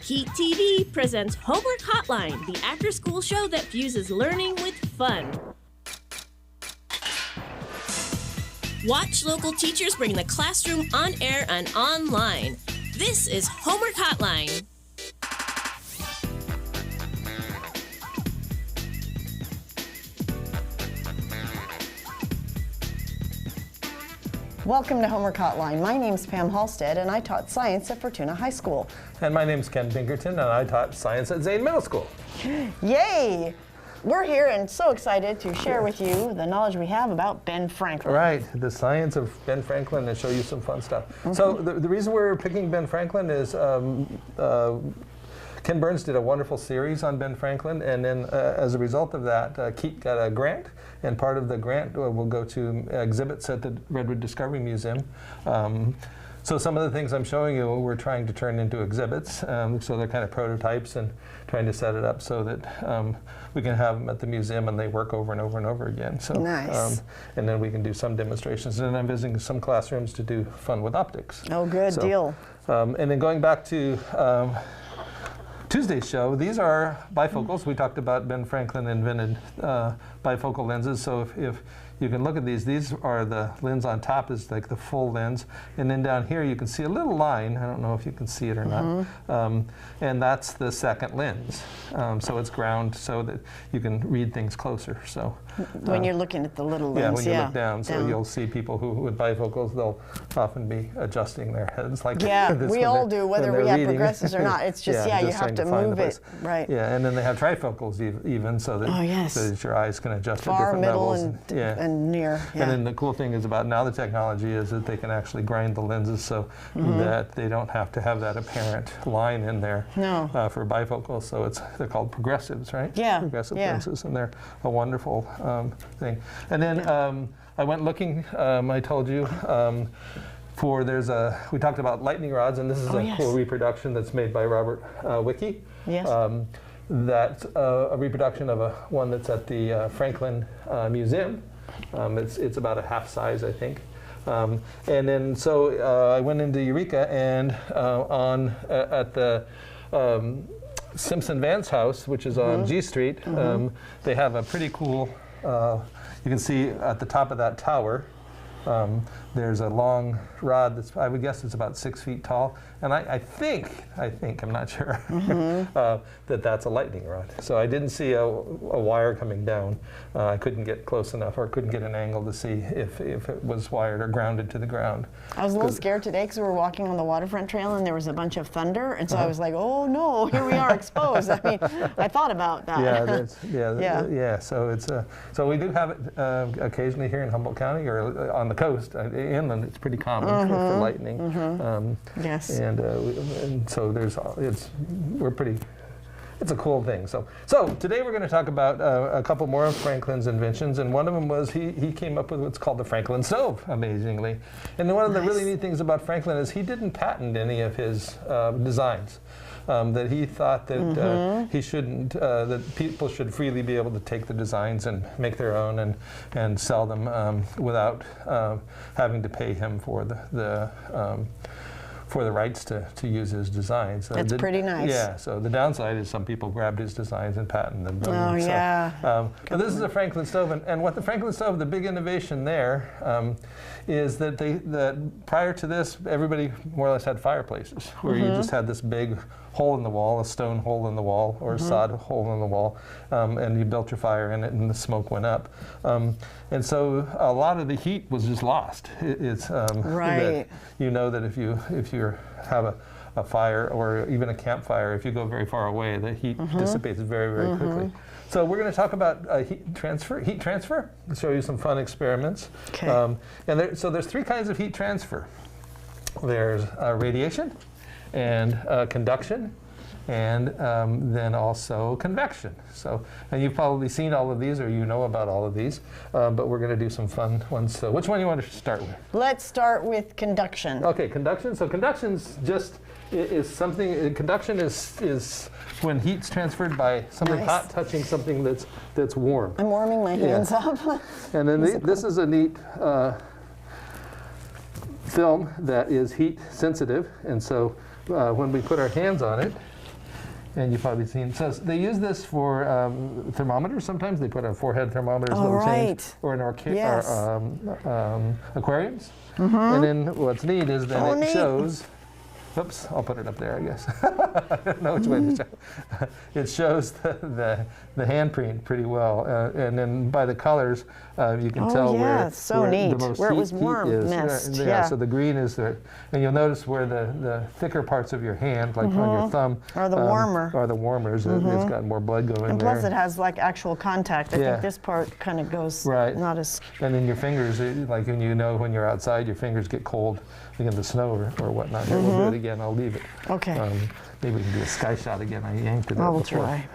KEET TV presents Homework Hotline, the after-school show that fuses learning with fun. Watch local teachers bring the classroom on air and online. This is Homework Hotline. Welcome to Homework Hotline. My name's Pam Halstead, and I taught science at Fortuna High School. And my name's Ken Pinkerton, and I taught science at Zane Middle School. Yay! We're here and so excited to share with you the knowledge we have about Ben Franklin. Right, the science of Ben Franklin, and show you some fun stuff. So the reason we're picking Ben Franklin is Ken Burns did a wonderful series on Ben Franklin, and then as a result of that, KEET got a grant, and part of the grant will go to exhibits at the Redwood Discovery Museum. So some of the things I'm showing you we're trying to turn into exhibits, so they're kind of prototypes and trying to set it up so that we can have them at the museum and they work over and over and over again. So, nice. And then we can do some demonstrations, and then I'm visiting some classrooms to do fun with optics. Oh, good deal. And then going back to Tuesday's show, these are bifocals. We talked about Ben Franklin invented bifocal lenses. So if you can look at these are the lens on top is like the full lens. And then down here you can see a little line. I don't know if you can see it or not. And that's the second lens. So it's ground so that you can read things closer. So when you're looking at the little lens, when you look down. So you'll see people who with bifocals, they'll often be adjusting their heads like this. We all do, whether we have progressives or not. It's just, you have to move it. Right. Yeah, and then they have trifocals even so that, so that your eyes can adjust at different levels. And near. Yeah. And then the cool thing is about now the technology is that they can actually grind the lenses so that they don't have to have that apparent line in there for bifocals. So they're called progressives, right? Yeah. Progressive lenses, and they're a wonderful thing. And then I went looking, I told you, we talked about lightning rods, and this is a cool reproduction that's made by Robert Wicke. Yes. That's a reproduction of one that's at the Franklin Museum. It's about a half size, I think. And then so I went into Eureka, and at the Simpson Vance house, which is on G Street, they have a pretty cool, you can see at the top of that tower, there's a long rod that's, I would guess it's about 6 feet tall, and I think, I'm not sure, that's a lightning rod. So I didn't see a wire coming down. I couldn't get close enough, or couldn't get an angle to see if it was wired or grounded to the ground. I was a little scared today because we were walking on the waterfront trail and there was a bunch of thunder, and so I was like, oh no, here we are exposed. I mean, I thought about that. Yeah. So it's so we do have it occasionally here in Humboldt County or on the coast, inland. It's pretty common for lightning. Yes. And so it's a cool thing. So today we're going to talk about a couple more of Franklin's inventions, and one of them was he came up with what's called the Franklin stove, amazingly. And one of the really neat things about Franklin is he didn't patent any of his designs. That he thought that he shouldn't, that people should freely be able to take the designs and make their own and sell them without having to pay him for the rights to use his designs. That's pretty nice. Yeah, so the downside is some people grabbed his designs and patented them. Oh, yeah. But this is a Franklin stove, and what the Franklin stove, the big innovation there is that prior to this, everybody more or less had fireplaces, where you just had this big hole in the wall, a stone hole in the wall, or a sod hole in the wall, and you built your fire in it, and the smoke went up. And so a lot of the heat was just lost. It's that you know that if you have a fire or even a campfire, if you go very far away, the heat dissipates very, very quickly. So we're going to talk about heat transfer. I'll show you some fun experiments. Okay. So there's three kinds of heat transfer. There's radiation, and conduction, and then also convection. So, and you've probably seen all of these, or you know about all of these, but we're going to do some fun ones. So which one do you want to start with? Let's start with conduction. Okay, conduction. So conduction's just is something. Conduction is when heat's transferred by something hot touching something that's warm. I'm warming my hands up. And then this is a neat film that is heat sensitive, and so when we put our hands on it, And you've probably seen, so they use this for thermometers sometimes. They put on forehead thermometers that will change, or in aquariums. And then what's neat is that it shows, oops, I'll put it up there, I guess. I don't know which way to show. It shows the handprint pretty well. And then by the colors, you can tell where, so where neat. the most where it was warm is. mist. So the green is there. And you'll notice where the thicker parts of your hand, like on your thumb, are the warmer. Are the warmers. It's got more blood going and there. plus it has like actual contact. I think this part kind of goes not as... And then your fingers, like when you're outside, your fingers get cold in the snow or whatnot. Here, we'll do it again. I'll leave it. Okay. Maybe we can do a sky shot again. I yanked it up we'll before. try.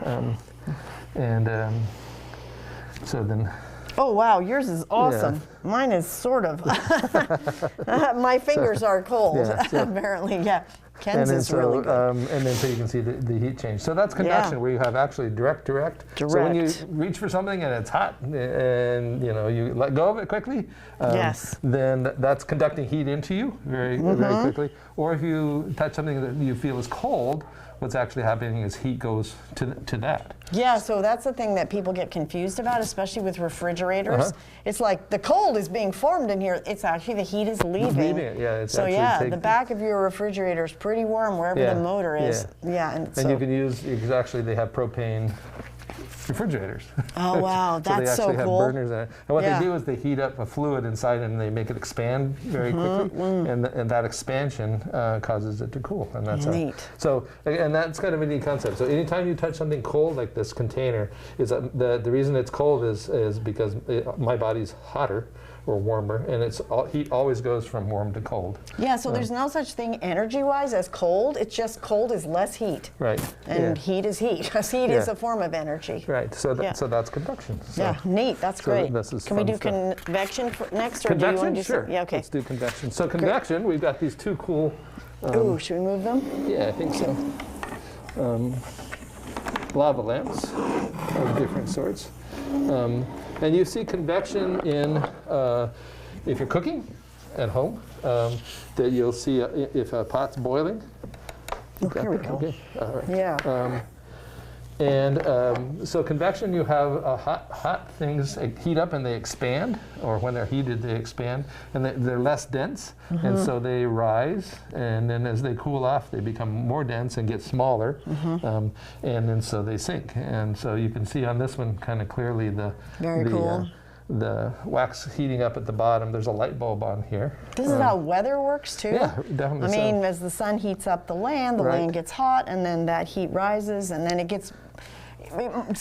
So then... Oh, wow, yours is awesome. Mine is sort of. My fingers are cold, apparently, Ken's is really good. And then so you can see the heat change. So that's conduction, where you have actually direct. So when you reach for something and it's hot and you let go of it quickly, then that's conducting heat into you very quickly. Or if you touch something that you feel is cold, what's actually happening is heat goes to that. Yeah, so that's the thing that people get confused about, especially with refrigerators. It's like the cold is being formed in here. It's actually the heat is leaving. It's so the back of your refrigerator is pretty warm wherever the motor is. And you can use, actually they have propane refrigerators. Oh wow, that's so cool. They actually have burners in it. And what they do is they heat up a fluid inside and they make it expand very quickly. And that expansion causes it to cool. And that's neat. And that's kind of a neat concept. So anytime you touch something cold like this container, is the reason it's cold is because my body's hotter or warmer, and heat always goes from warm to cold. Yeah, so there's no such thing energy-wise as cold. It's just cold is less heat. Right. And heat is heat, because heat is a form of energy. Right, so that's conduction. So, neat, that's great. Can we do stuff. convection next, or convection? do you want to do sure. Yeah, okay. Let's do convection. So convection, we've got these two cool... should we move them? Yeah, I think so. Lava lamps of different sorts. And you see convection in, if you're cooking at home, that you'll see if a pot's boiling. Here we go. Okay. All right. Yeah. So convection, you have hot things heat up and they expand, or when they're heated they expand, and they're less dense, and so they rise, and then as they cool off they become more dense and get smaller, and then so they sink. And so you can see on this one kind of clearly the wax heating up at the bottom. There's a light bulb on here. This is how weather works too? Yeah, definitely. I mean, as the sun heats up the land gets hot, and then that heat rises, and then it gets,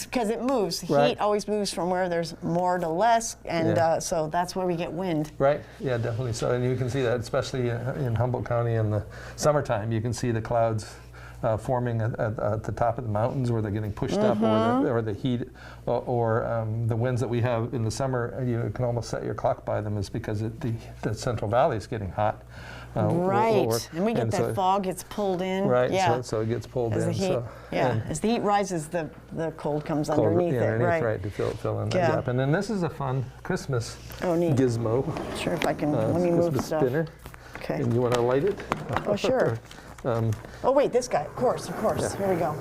because it moves. Heat always moves from where there's more to less, and so that's where we get wind. Right, yeah, definitely so. And you can see that, especially in Humboldt County in the summertime, you can see the clouds forming at the top of the mountains where they're getting pushed up, or the heat, or the winds that we have in the summer. You can almost set your clock by them, is because the Central Valley is getting hot. And we get that fog gets pulled in. Right, so it gets pulled in. As the heat rises, the cold comes underneath it. Right, to fill in that gap. And then this is a fun Christmas gizmo. Sure, if I can, let me move stuff. Spinner. Okay. And you want to light it? Oh, sure. Oh, wait, this guy, of course. Yeah. Here we go.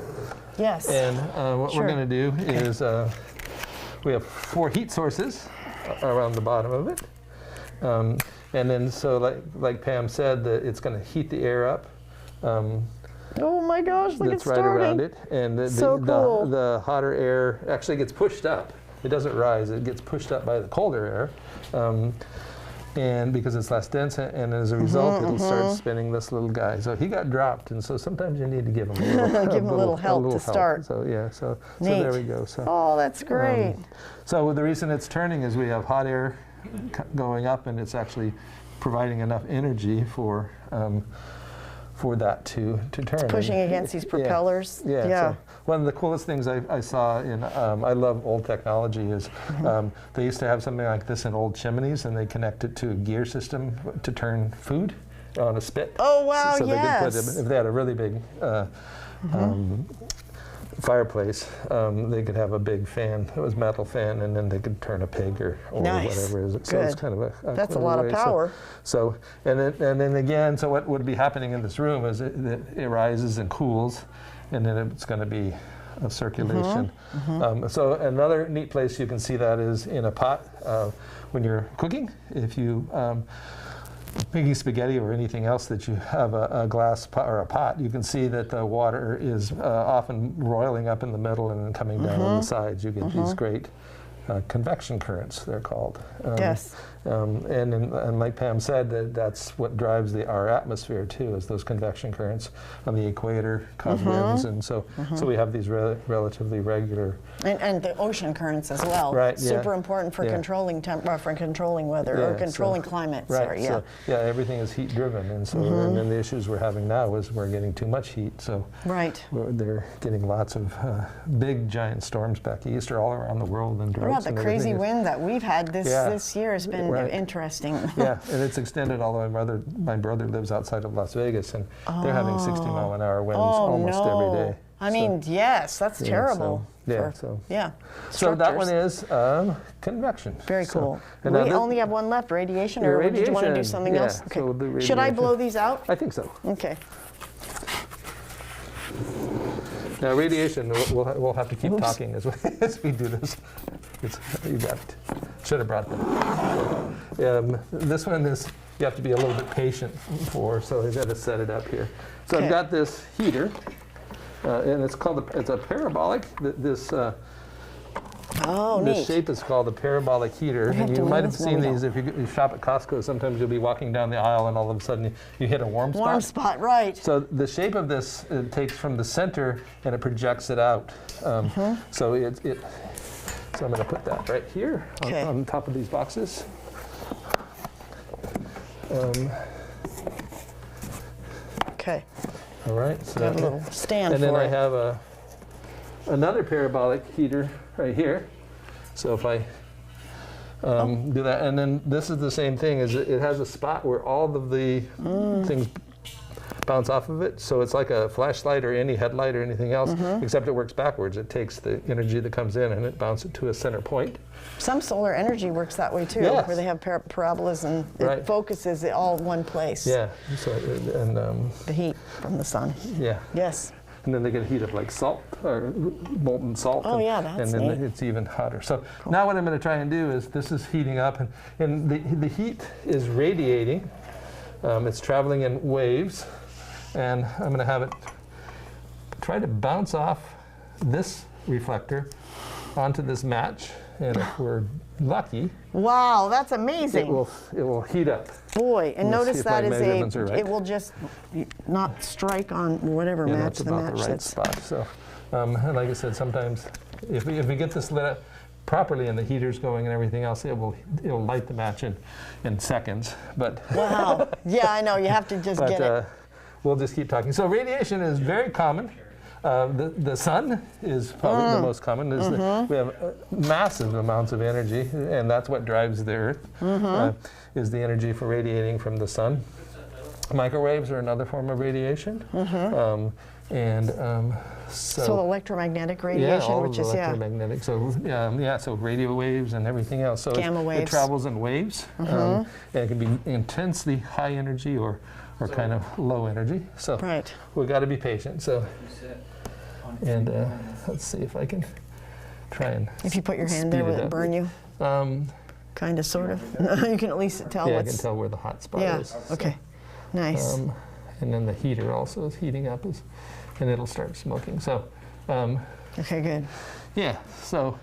Yes. And what we're going to do is we have 4 heat sources around the bottom of it. And then, so like Pam said, it's going to heat the air up. Oh my gosh, look, it's right starting. Around it. And the hotter air actually gets pushed up. It doesn't rise, it gets pushed up by the colder air. And because it's less dense, and as a result, it'll start spinning this little guy. So he got dropped, and so sometimes you need to give him a little help to start. So so there we go. So, oh, that's great. So the reason it's turning is we have hot air going up, and it's actually providing enough energy for that to turn. It's pushing against these propellers. So one of the coolest things I saw in, I love old technology, is they used to have something like this in old chimneys, and they connect it to a gear system to turn food on a spit. Oh wow, so yes. They could if they had a really big fireplace, they could have a big fan, it was metal fan, and then they could turn a pig or whatever it is. So it's kind of that's a lot of power. So and then again, so what would be happening in this room is it rises and cools, and then it's going to be a circulation. So another neat place you can see that is in a pot when you're cooking. If you making spaghetti or anything else that you have a glass pot or a pot, you can see that the water is often roiling up in the middle and then coming down on the sides. You get these great convection currents, they're called. Yes. And like Pam said, that's what drives our atmosphere too, is those convection currents on the equator cause winds, and so we have these relatively regular. And the ocean currents as well. Right. Super important for controlling for controlling weather or controlling climate. Right. Sorry. So, everything is heat driven, and so and then the issues we're having now is we're getting too much heat. So they're getting lots of big giant storms back east or all around the world, and droughts. The crazy wind that we've had this year has been interesting. Yeah, and it's extended. Although my brother lives outside of Las Vegas, and they're having 60-mile-an-hour winds almost every day. I mean, yes, that's terrible. So structures. That one is convection. Very cool. And we only have one left, radiation, or did you want to do something else? Okay. So we'll do Should I blow these out? I think so. Okay. Now radiation, we'll have to keep talking as we do this. You got it. Should have brought them. This one is, you have to be a little bit patient for, so I've got to set it up here. So I've got this heater, and it's a parabolic. This shape is called a parabolic heater, and you might have seen these if you shop at Costco. Sometimes you'll be walking down the aisle, and all of a sudden you hit a warm spot. Warm spot, right. So the shape of this, it takes from the center and it projects it out. So so I'm going to put that right here on top of these boxes. Okay. All right. So got a little stand and then for I it. have another parabolic heater right here. So if I do that, and then this is the same thing. It has a spot where all of the things bounce off of it. So it's like a flashlight or any headlight or anything else, except it works backwards. It takes the energy that comes in and it bounces it to a center point. Some solar energy works that way too, where they have parabolas and it focuses it all in one place. Yeah. So and the heat from the sun. Yeah. Yes. And then they get heat up like salt or molten salt. Oh, that's and then neat. it's even hotter. So now what I'm going to try and do is, this is heating up, and the heat is radiating. It's traveling in waves, and I'm going to have it try to bounce off this reflector onto this match, and if we're lucky, wow, that's amazing. It will heat up. Boy, and notice that is right. it will just not strike on whatever match that's about the right spot. So, and like I said, sometimes if we get this lit up properly and the heater's going and everything else, it'll light the match in seconds. But wow, yeah, I know, you have to just get it. We'll just keep talking. So radiation is very common. The sun is probably the most common. We have massive amounts of energy, and that's what drives the Earth, is the energy for radiating from the sun. Microwaves are another form of radiation. So electromagnetic radiation, which is electromagnetic. So radio waves and everything else. So gamma waves. It travels in waves, and it can be intensely high energy or kind of low energy. So we've got to be patient. So, and let's see if I can try and. If you put your hand there, will it burn you? Kind of, sort of. You can at least tell. Yeah, I can tell where the hot spot is. Okay. Nice. And then the heater also is heating up, and it'll start smoking. So. Okay, good. Yeah. So.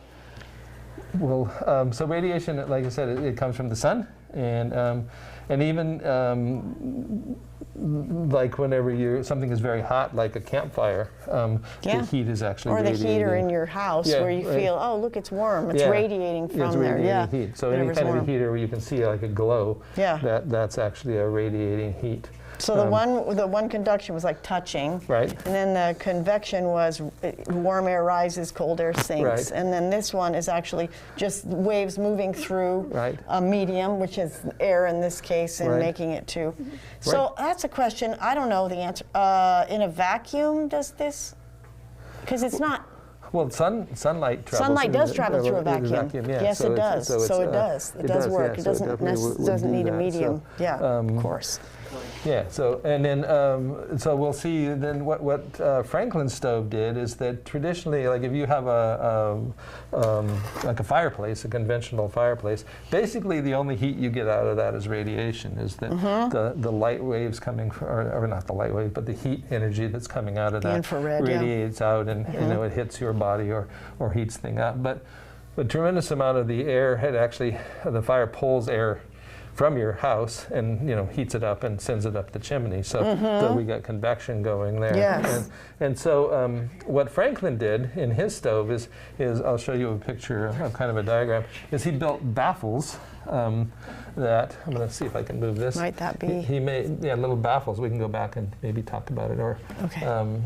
So radiation, like I said, it comes from the sun, and even like whenever something is very hot, like a campfire, the heat is actually radiating. Or the heater in your house where you feel, oh, look, it's warm. It's radiating from there. Yeah. Heat. So any kind of a heater where you can see like a glow, that's actually a radiating heat. So the one conduction was like touching, right? And then the convection was warm air rises, cold air sinks, right. And then this one is actually just waves moving through a medium, which is air in this case, and making it to. So that's a question. I don't know the answer. In a vacuum, does this? Because it's not. Well, sunlight travels. Sunlight does travel through a vacuum. Yes, it does. So it does. It does work. It doesn't need a medium. Of course. Yeah. So and then so we'll see then what Franklin's stove did is that traditionally, like if you have like a fireplace, a conventional fireplace, basically the only heat you get out of that is radiation. Is that the light waves coming from, or not the light wave, but the heat energy that's coming out of that infrared, radiates out, and you know, it hits your body or heats thing up. But a tremendous amount of the air had actually, the fire pulls air from your house and, you know, heats it up and sends it up the chimney. So we got convection going there. Yes. And so what Franklin did in his stove is I'll show you a picture of kind of a diagram, is he built baffles that, I'm going to see if I can move this. Might that be? He made, little baffles. We can go back and maybe talk about it. Or okay.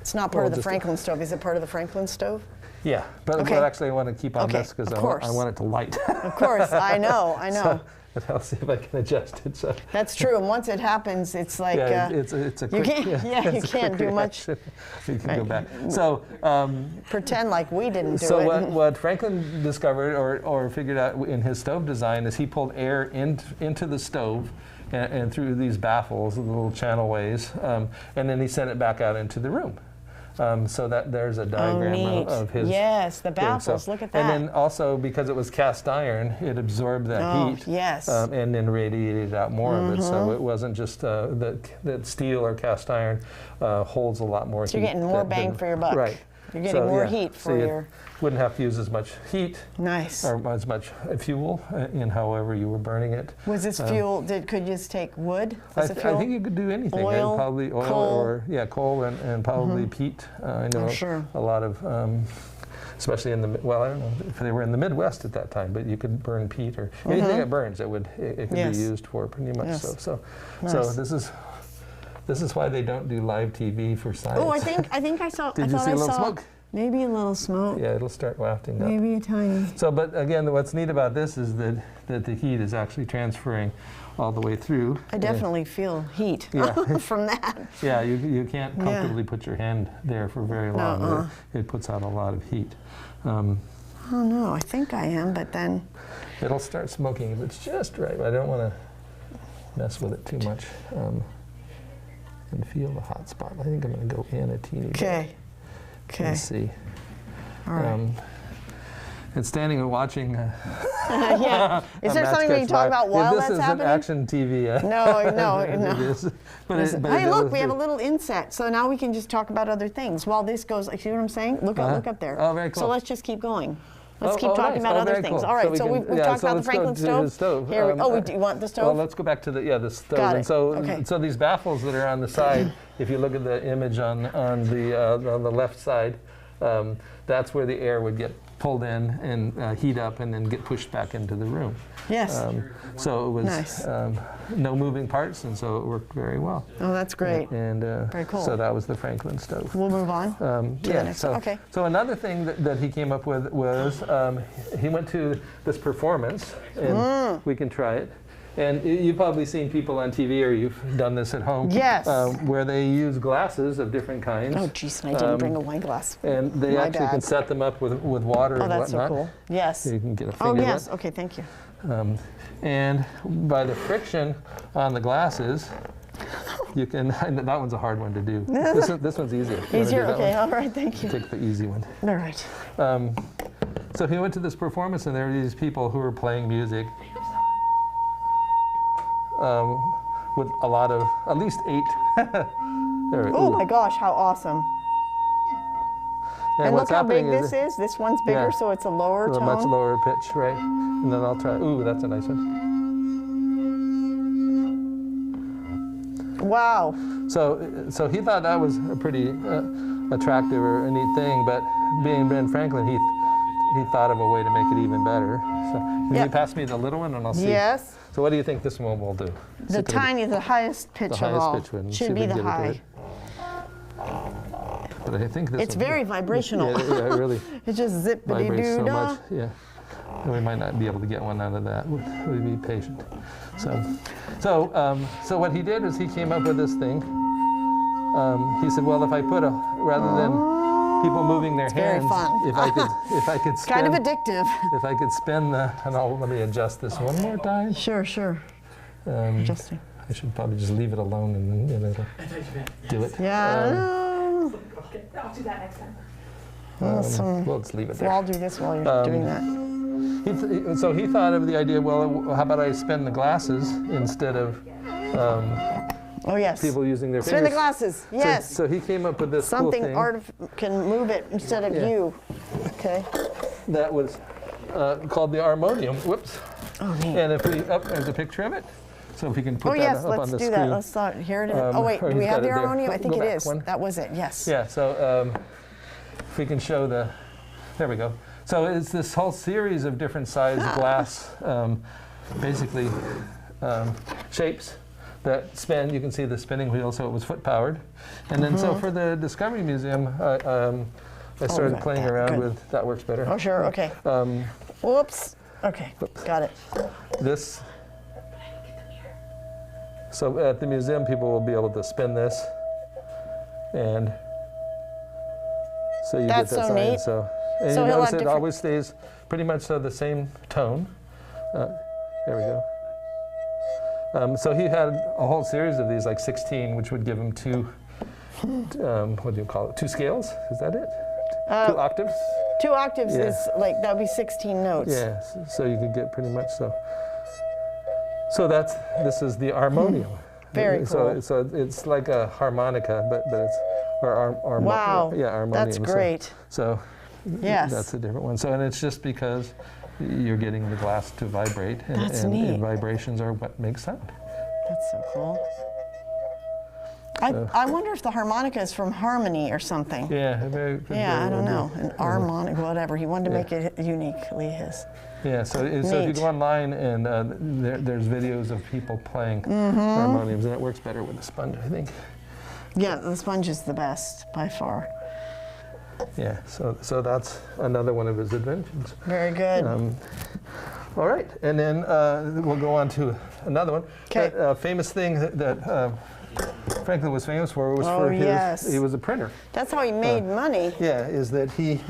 It's not part of the Franklin stove. Is it part of the Franklin stove? Yeah, but actually I want to keep on this because I want it to light. Of course, I know. So I'll see if I can adjust it. So. That's true, and once it happens, it's like it's a quick, you can't do much. You can go back. So pretend like we didn't do it. So what Franklin discovered or figured out in his stove design is he pulled air into the stove and through these baffles, the little channel ways, and then he sent it back out into the room. So that there's a diagram of his. Yes, the baffles. So, look at that. And then also because it was cast iron, it absorbed that heat. Yes. And then radiated out more of it. So it wasn't just that steel or cast iron holds a lot more heat. So you're getting more bang for your buck. Right. You're getting more heat for your. Wouldn't have to use as much heat. Nice. Or as much fuel in however you were burning it. Was this fuel? Could you just take wood? I think you could do anything. Oil, probably oil, coal. Coal and probably peat. I know a lot of, especially in the I don't know if they were in the Midwest at that time, but you could burn peat or anything that burns. It could be used for pretty much. Yes. So Nice. This is why they don't do live TV for science. Oh, I think I saw. Did you see a little smoke? Maybe a little smoke. Yeah, it'll start wafting up. Maybe a tiny. So, but again, what's neat about this is that the heat is actually transferring all the way through. I definitely feel heat from that. Yeah, you can't comfortably put your hand there for very long. It puts out a lot of heat. Oh no, I think I am, but then it'll start smoking if it's just right. I don't want to mess with it too much. And feel the hot spot. I think I'm going to go in a teeny bit. Okay. Let's see. All right. And standing and watching. Yeah. Is there something we can talk about while that's happening? This isn't action TV. No. It is. Hey, look, we have a little inset, so now we can just talk about other things while this goes. See what I'm saying? Look up there. Oh, very cool. So let's just keep going. Let's keep talking about other things. Cool. All right, so we've talked about the Franklin stove. Here do you want the stove? Well, let's go back to the stove. Got it. And so these baffles that are on the side, if you look at the image on the left side, that's where the air would get pulled in and heat up and then get pushed back into the room. Yes. So it was nice. No moving parts, and so it worked very well. Oh, that's great. And very cool. So that was the Franklin stove. We'll move on to the next. Okay. So another thing that he came up with was he went to this performance, and we can try it. And you've probably seen people on TV, or you've done this at home. Yes. Where they use glasses of different kinds. Oh, geez, and I didn't bring a wine glass. And they actually can set them up with water and whatnot. Oh, that's so cool. Yes. So you can get a finger. Oh, yes. Okay, thank you. And by the friction on the glasses, you can. That one's a hard one to do. This one's easier. Easier. Okay. All right. Thank you. Take the easy one. All right. So he went to this performance, and there were these people who were playing music. With a lot of, at least 8. Oh my gosh, how awesome. And look how big this is. This one's bigger, so it's a lower tone. A much lower pitch, right? And then I'll try, that's a nice one. Wow. So he thought that was a pretty attractive or a neat thing, but being Ben Franklin, he thought of a way to make it even better. So can you pass me the little one and I'll see? Yes. So what do you think this one will do? The highest pitch of all. Should be the high. But I think this it's very vibrational. Yeah, really. It just zippity-doo-dah. So much, yeah. And we might not be able to get one out of that. We'd be patient. So what he did is he came up with this thing. He said, well, if I put rather than people moving their hands, if I could spin, kind of addictive. If I could spin let me adjust this one more time. Sure. Adjusting. I should probably just leave it alone and it'll do it. Yeah. Okay, I'll do that next time. We'll just leave it there. Well, I'll do this while you're doing that. So he thought of the idea, well, how about I spin the glasses instead of Oh, yes. people using their Spin fingers. the glasses. Yes. So he came up with this Something cool thing can move it instead of you. Okay. that was called the Armonium. Whoops. Oh, neat. And if we, there's a picture of it. So if we can put Oh, that yes, up on let's the do screen. that. Let's start. Here it is. Oh, wait. or Do we he's have got the it there. Armonium? I think Go it back is. one. That was it. Yes. Yeah, so if we can show there we go. So it's this whole series of different size glass, basically shapes that spin. You can see the spinning wheel, so it was foot powered. And then so for the Discovery Museum, I started playing around with, that works better. Oh, sure. Okay. Whoops. Okay. Got it. This. So at the museum, people will be able to spin this, and so you That's get that so sign. neat. So, and So you he'll notice have it different- always stays pretty much the same tone. There we go. So he had a whole series of these, like 16, which would give him two. What do you call it? 2 scales? Is that it? 2 octaves? 2 octaves Yeah. is like, that would be 16 notes. Yeah. So you could get pretty much so. So this is the Armonium. Very cool. So it's like a harmonica, but it's Wow. Yeah, Armonium. That's great. So Yes. that's a different one. So and it's just because you're getting the glass to vibrate, That's and neat. vibrations are what makes sound. That's so cool. I wonder if the harmonica is from Harmony or something. Yeah. Yeah, I don't know. An harmonic, whatever. He wanted to make it uniquely his. Yeah, so if you Neat. go online and there's videos of people playing harmoniums, and it works better with a sponge, I think. Yeah, the sponge is the best by far. Yeah, so that's another one of his inventions. Very good. All right, and then we'll go on to another one. 'Kay. That famous thing that Franklin was famous for was Oh, for his. yes. He was a printer. That's how he made money. Yeah, is that he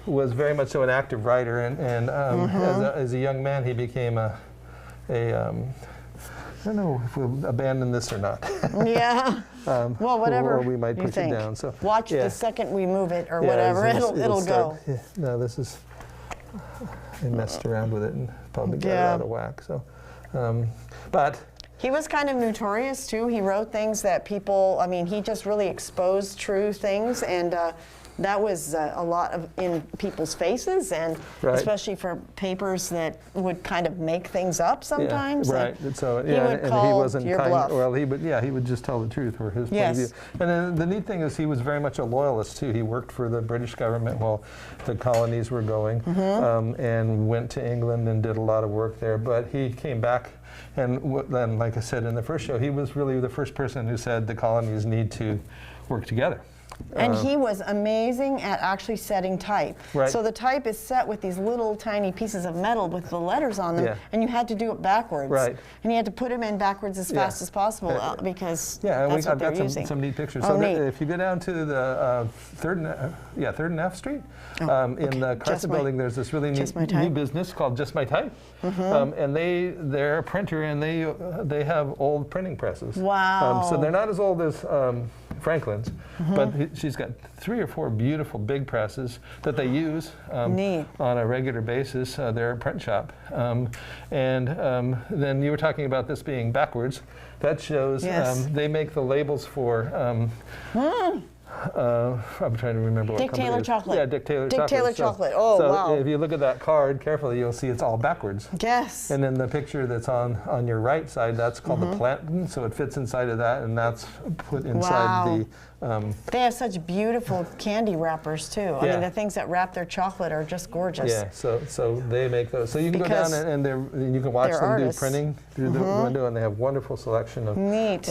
was very much so an active writer, and as a young man he became a I don't know if we'll abandon this or not. Yeah. Well, whatever Or we might you push think. it down. So Watch yeah. the second we move it or Yeah, whatever, it'll it'll go. start. Yeah, no, this is. I messed around with it and probably got it Yeah. out of whack. So, but He was kind of notorious too. He wrote things that people, I mean, he just really exposed true things, and that was a lot in people's faces, and Right. especially for papers that would kind of make things up sometimes. Yeah, like, right. So he yeah, would and call he wasn't your kind. bluff. Well, he would just tell the truth or his point of Yes. view. And then the neat thing is he was very much a loyalist too. He worked for the British government while the colonies were going, and went to England and did a lot of work there. But he came back. And then, like I said in the first show, he was really the first person who said the colonies need to work together. And he was amazing at actually setting type. Right. So the type is set with these little tiny pieces of metal with the letters on them, Yeah. and you had to do it backwards. Right. And you had to put them in backwards as fast as possible because Yeah, and that's what I've they're got using. some neat pictures. Oh, So neat. if you go down to the 3rd and F Street, in the Just Carson My- building, there's this really Just My neat new Type. business called Just My Type, and they're a printer, and they have old printing presses. Wow. So they're not as old as Franklin's, but she's got 3 or 4 beautiful big presses that they use Neat. on a regular basis. They're a print shop. And then you were talking about this being backwards. That shows Yes. they make the labels for, I'm trying to remember what Dick company Taylor it is. Chocolate. Yeah, Dick Taylor Dick Chocolate. Taylor Chocolate. Oh, so wow. if you look at that card carefully, you'll see it's all backwards. Yes. And then the picture that's on your right side, that's called the plantain, so it fits inside of that, and that's put inside Wow. the. They have such beautiful candy wrappers too. I Yeah. mean, the things that wrap their chocolate are just gorgeous. Yeah, so they make those. So you can Because go down and you can watch they're them artists. do printing through the window, and they have wonderful selection of Neat.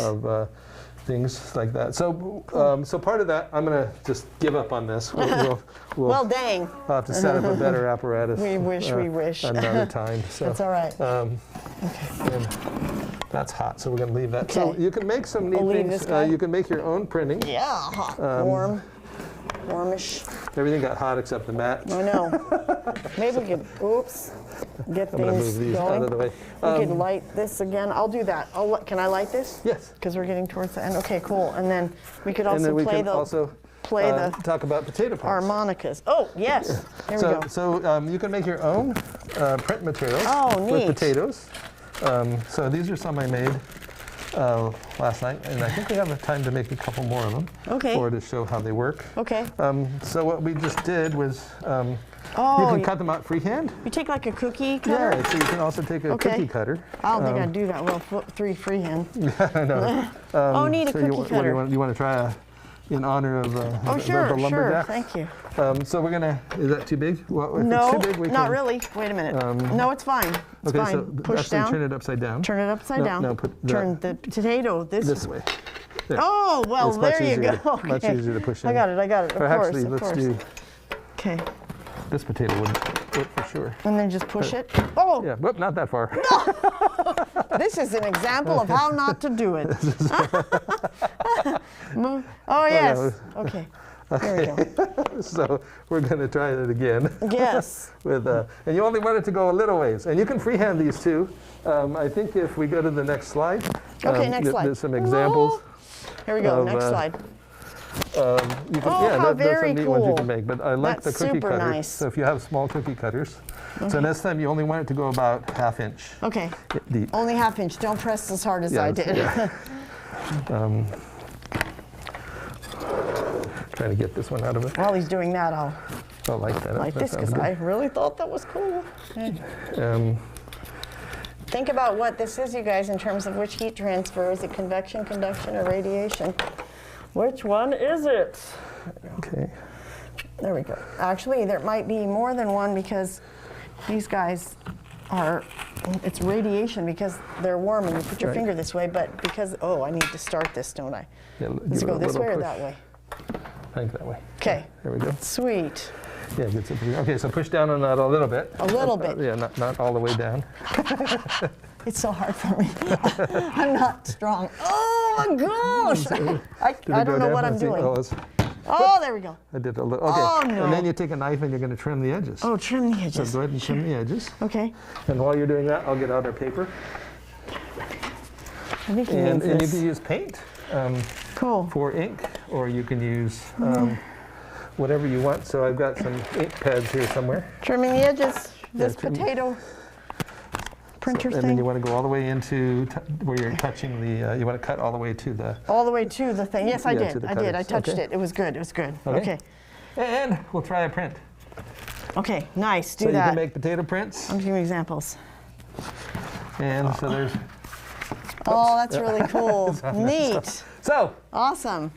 things like that. So so part of that, I'm going to just give up on this. We'll Well, dang. have to set up a better apparatus. We wish. Another time. So, That's all right. and that's hot, so we're going to leave that. So Okay. you can make some neat I'll leave things. this guy. You can make your own printing. Yeah, hot, warm. warmish. Everything got hot except the mat. I know. Maybe we could, oops, get I'm going to move things these going. out of the way. We could light this again. I'll do that. Can I light this? Yes. Because we're getting towards the end. Okay, cool. And then we could And also then we play can the also talk about potato prints. harmonicas. Oh, yes. Here we go. So you can make your own print materials neat. with potatoes. So these are some I made last night, and I think we have time to make a couple more of them. Okay. Or to show how they work. Okay. So what we just did was you Oh, can cut them out freehand. you take like a cookie cutter? Yeah, so you can also take a Okay. cookie cutter. I don't think I'd do that. Well, three freehand. I know. Oh, need a So cookie cutter. you want to try in honor of Oh, sure, the sure. lumberjack? Thank you. So we're gonna. Is that too big? Well, if No, it's too big, we not can, really. Wait a minute. No, it's fine. It's Okay, fine. so Push actually down. turn it upside down. Turn it upside down. No, put Turn the potato this way. There. Oh, well, It's much there you easier go. to- much Okay. easier to push I in. got it. Or Of course, actually, of let's course. do Okay. this potato would work for sure. And then just push it. Oh, Yeah, whoop, not that far. this is an example of how not to do it. Oh, yes. Okay. There we go. So we're gonna try it again. Yes. With and you only want it to go a little ways, and you can freehand these too. I think if we go to the next slide. Okay, next slide. There's some examples. Here we go. Of, Next slide. You can, Oh, yeah, how there's very some neat ones you cool. can make, but I like That's the cookie super cutter. nice. So if you have small cookie cutters, so next time you only want it to go about 1/2 inch Okay. deep. Only 1/2 inch. Don't press as hard as Yeah, I did. yeah. Trying to get this one out of it. While he's doing that, I'll I like that. light That this sounds because good. I really thought that was cool. Think about what this is, you guys, in terms of which heat transfer. Is it convection, conduction, or radiation? Which one is it? Okay. There we go. Actually, there might be more than one because these guys are, it's radiation because they're warm and you put your Right. finger this way, but because, oh, I need to start this, don't I? Yeah, Does it give go a this little way or push. that way? I think that way. Okay. There we go. Sweet. Yeah, it gets it. Okay, so push down on that a little bit. A little bit. Yeah, not all the way down. It's so hard for me. I'm not strong. Oh my gosh! I Did it don't go know down? what I'm Let's see. doing. Oh, it's- Oh, there we go. I did a little. Okay. Oh, no. And then you take a knife and you're going to trim the edges. Oh, trim the So edges. go ahead and trim the edges. Okay. And while you're doing that, I'll get out our paper. I think he And needs you this. can use paint Cool. for ink, or you can use whatever you want. So I've got some ink pads here somewhere. Trimming the edges. This trim- potato printer And then thing. you want to go all the way into where you're touching the, you want to cut all the way to the, All the way to the thing. Yes, I Yeah, to did. the I did. I cutters. touched Okay. it. It was good. It was good. Okay. Okay. and we'll try a print. Okay. Nice. Do So you that. can make potato prints. I'm giving you examples. And so there's, Oh, that's really cool. Neat. so Awesome.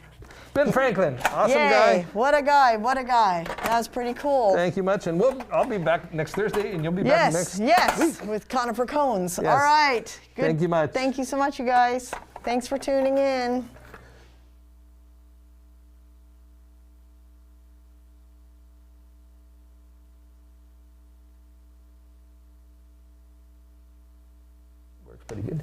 Ben Franklin, awesome Yay. guy. What a guy. What a guy. That was pretty cool. Thank you much. And I'll be back next Thursday and you'll be back Yes, next yes, week. with conifer cones. Yes. All right. Good. Thank you much. Thank you so much, you guys. Thanks for tuning in. Works pretty good.